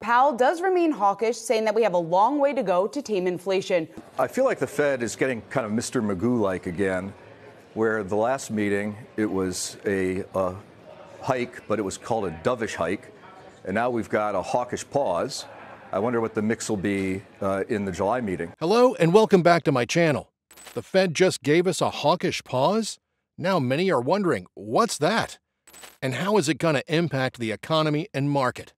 Powell does remain hawkish, saying that we have a long way to go to tame inflation. I feel like the Fed is getting kind of Mr. Magoo-like again, where the last meeting it was a hike, but it was called a dovish hike, and now we've got a hawkish pause. I wonder what the mix will be in the July meeting. Hello and welcome back to my channel. The Fed just gave us a hawkish pause? Now many are wondering, what's that? And how is it going to impact the economy and market?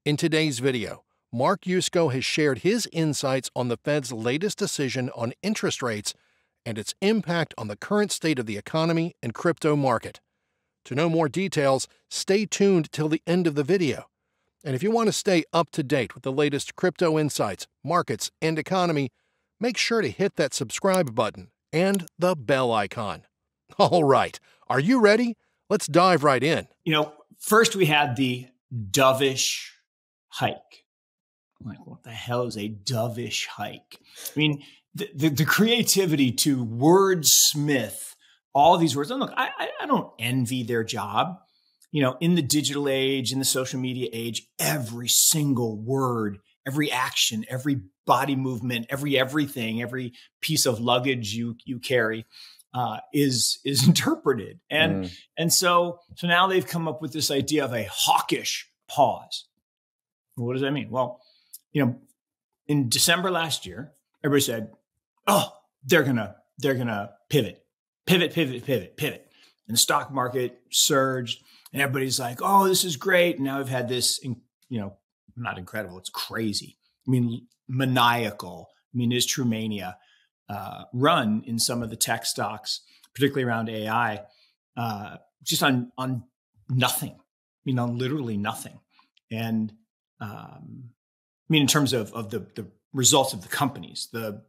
In today's video, Mark Yusko has shared his insights on the Fed's latest decision on interest rates and its impact on the current state of the economy and crypto market. To know more details, stay tuned till the end of the video. And if you want to stay up to date with the latest crypto insights, markets, and economy, make sure to hit that subscribe button and the bell icon. All right, are you ready? Let's dive right in. First we had the dovish hike. I'm like, what the hell is a dovish hike? I mean, the creativity to wordsmith all these words. And look, I don't envy their job. In the digital age, in the social media age, every single word, every action, every body movement, everything, every piece of luggage you carry is interpreted. And so now they've come up with this idea of a hawkish pause. What does that mean? Well, in December last year, everybody said, "Oh, they're gonna pivot. And the stock market surged, and everybody's like, "Oh, this is great." And now we've had this, not incredible, it's crazy. I mean, maniacal. I mean, is true mania run in some of the tech stocks, particularly around AI, just on nothing. On literally nothing. And in terms of the results of the companies, the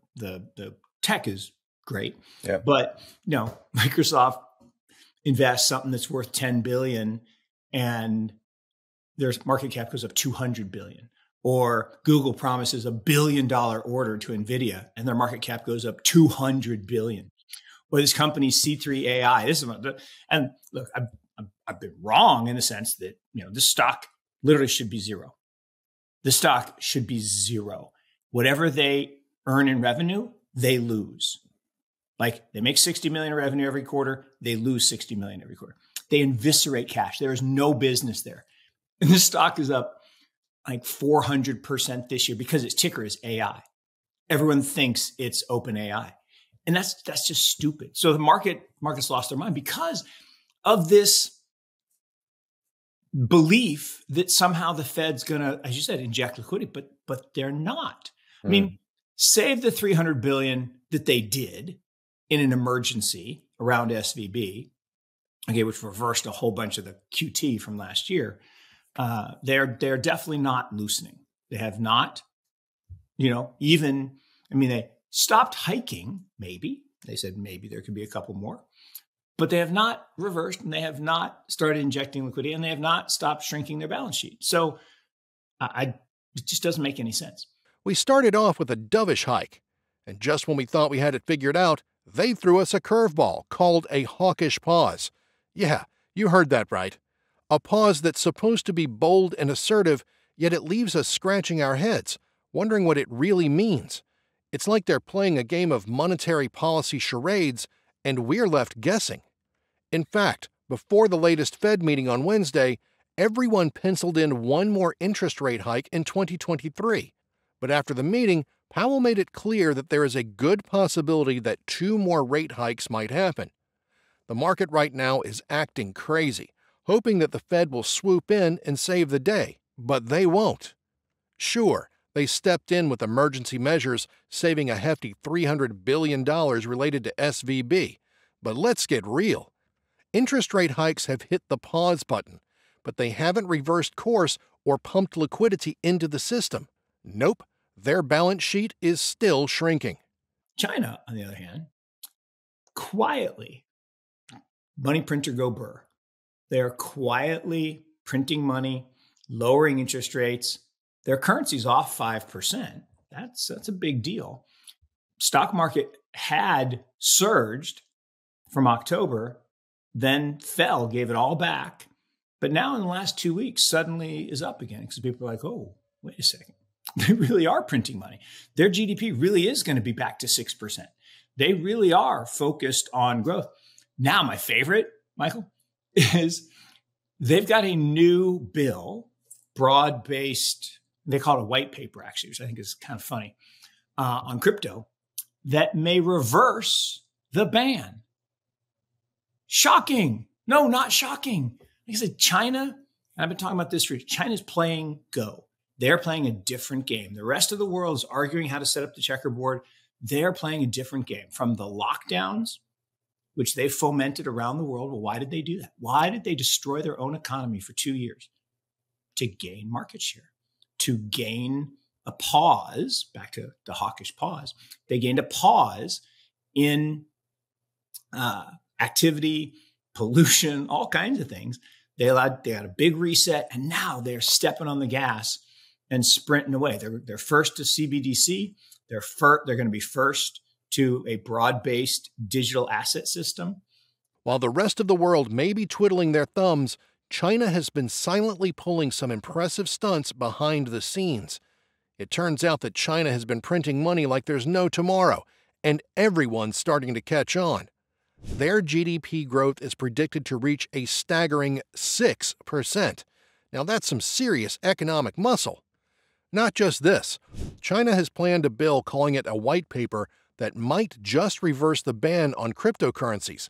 tech is great. Yeah. But Microsoft invests something that's worth 10 billion and their market cap goes up 200 billion. Or Google promises $1 billion order to NVIDIA and their market cap goes up 200 billion. Or this company C3 AI. And look, I've been wrong in the sense that this stock literally should be zero. The stock should be zero. Whatever they earn in revenue, they lose. Like they make 60 million in revenue every quarter, they lose 60 million every quarter. They eviscerate cash. There is no business there. And this stock is up like 400% this year because its ticker is AI. Everyone thinks it's open AI. And that's just stupid. So the market's lost their mind because of this belief that somehow the Fed's gonna, as you said, inject liquidity, but they're not. I mean, save the 300 billion that they did in an emergency around SVB, which reversed a whole bunch of the QT from last year. They're definitely not loosening. They have not, they stopped hiking, maybe. They said maybe there could be a couple more. But they have not reversed and they have not started injecting liquidity and they have not stopped shrinking their balance sheet. So it just doesn't make any sense. We started off with a dovish hike, and just when we thought we had it figured out, they threw us a curveball called a hawkish pause. Yeah, you heard that right. A pause that's supposed to be bold and assertive, yet it leaves us scratching our heads, wondering what it really means. It's like they're playing a game of monetary policy charades, and we're left guessing. In fact, before the latest Fed meeting on Wednesday, everyone penciled in one more interest rate hike in 2023. But after the meeting, Powell made it clear that there is a good possibility that 2 more rate hikes might happen. The market right now is acting crazy, hoping that the Fed will swoop in and save the day, but they won't. Sure, they stepped in with emergency measures, saving a hefty $300 billion related to SVB. But let's get real. Interest rate hikes have hit the pause button, but they haven't reversed course or pumped liquidity into the system. Nope, their balance sheet is still shrinking. China, on the other hand, quietly, money printer go burr. They're quietly printing money, lowering interest rates. Their currency's off 5%. That's a big deal. Stock market had surged from October, then fell, gave it all back. But now in the last 2 weeks, suddenly is up again because people are like, oh, wait a second. They really are printing money. Their GDP really is going to be back to 6%. They really are focused on growth. Now, my favorite, Michael, is they've got a new bill, broad-based, they call it a white paper, actually, which I think is kind of funny, on crypto, that may reverse the ban. Shocking. No, not shocking. Like I said, China, I've been talking about this for China's playing Go. They're playing a different game. The rest of the world is arguing how to set up the checkerboard. They're playing a different game. From the lockdowns, which they fomented around the world. Well, why did they do that? Why did they destroy their own economy for 2 years? To gain market share, to gain a pause, back to the hawkish pause. They gained a pause in activity, pollution, all kinds of things. They had a big reset, and now they're stepping on the gas and sprinting away. They're first to CBDC. They're going to be first to a broad-based digital asset system. While the rest of the world may be twiddling their thumbs, China has been silently pulling some impressive stunts behind the scenes. It turns out that China has been printing money like there's no tomorrow, and everyone's starting to catch on. Their GDP growth is predicted to reach a staggering 6%. Now that's some serious economic muscle. Not just this, China has planned a bill calling it a white paper that might just reverse the ban on cryptocurrencies.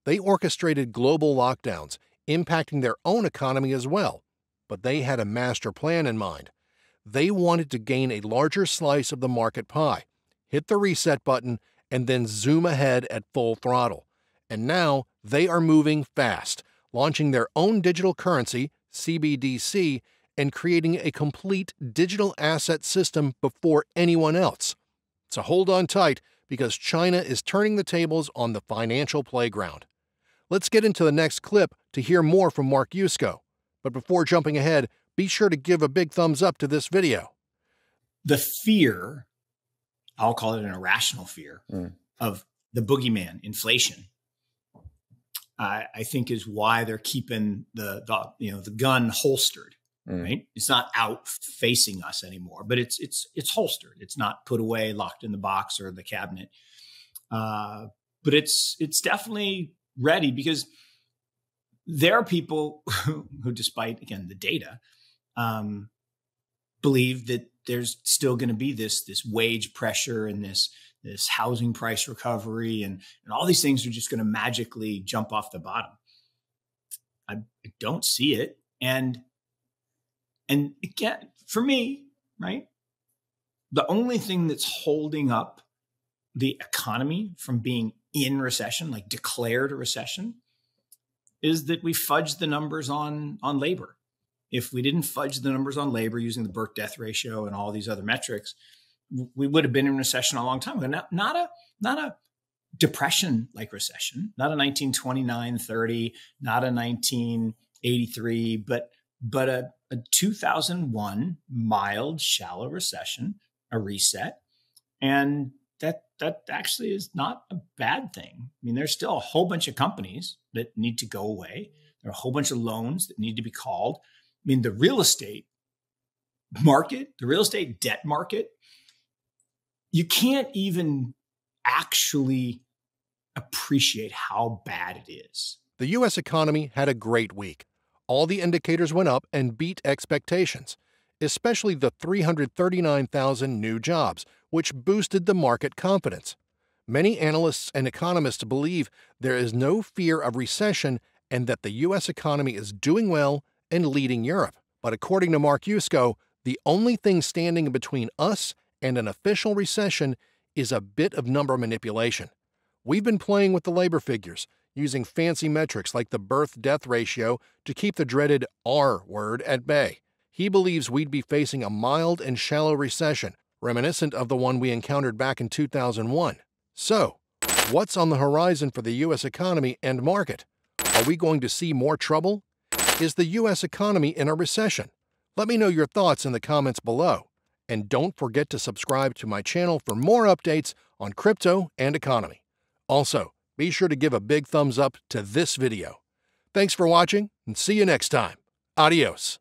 They orchestrated global lockdowns, impacting their own economy as well, but they had a master plan in mind. They wanted to gain a larger slice of the market pie, hit the reset button, and then zoom ahead at full throttle. And now they are moving fast, launching their own digital currency, CBDC, and creating a complete digital asset system before anyone else. So hold on tight, because China is turning the tables on the financial playground. Let's get into the next clip to hear more from Mark Yusko. But before jumping ahead, be sure to give a big thumbs up to this video. The fear, I'll call it an irrational fear, of the boogeyman, inflation, I think is why they're keeping the gun holstered. Right? It's not out facing us anymore, but it's holstered. It's not put away, locked in the box or the cabinet. But it's definitely ready, because there are people who, despite, again, the data, believe that there's still going to be this wage pressure and this housing price recovery, and all these things are just going to magically jump off the bottom. I don't see it. And again, for me, right, the only thing that's holding up the economy from being in recession, like declared a recession, is that we fudged the numbers on labor. If we didn't fudge the numbers on labor using the birth-death ratio and all these other metrics, we would have been in recession a long time ago. Not a depression-like recession, not a 1929-30, not a 1983, but a 2001 mild, shallow recession, a reset. And that actually is not a bad thing. I mean, there's still a whole bunch of companies that need to go away. There are a whole bunch of loans that need to be called. I mean, the real estate market, the real estate debt market, you can't even actually appreciate how bad it is. The U.S. economy had a great week. All the indicators went up and beat expectations, especially the 339,000 new jobs, which boosted the market confidence. Many analysts and economists believe there is no fear of recession and that the U.S. economy is doing well and leading Europe. But according to Mark Yusko, the only thing standing between us and an official recession is a bit of number manipulation. We've been playing with the labor figures, using fancy metrics like the birth-death ratio to keep the dreaded R word at bay. He believes we'd be facing a mild and shallow recession, reminiscent of the one we encountered back in 2001. So, what's on the horizon for the U.S. economy and market? Are we going to see more trouble? Is the U.S. economy in a recession? Let me know your thoughts in the comments below. And don't forget to subscribe to my channel for more updates on crypto and economy. Also, be sure to give a big thumbs up to this video. Thanks for watching, and see you next time. Adios.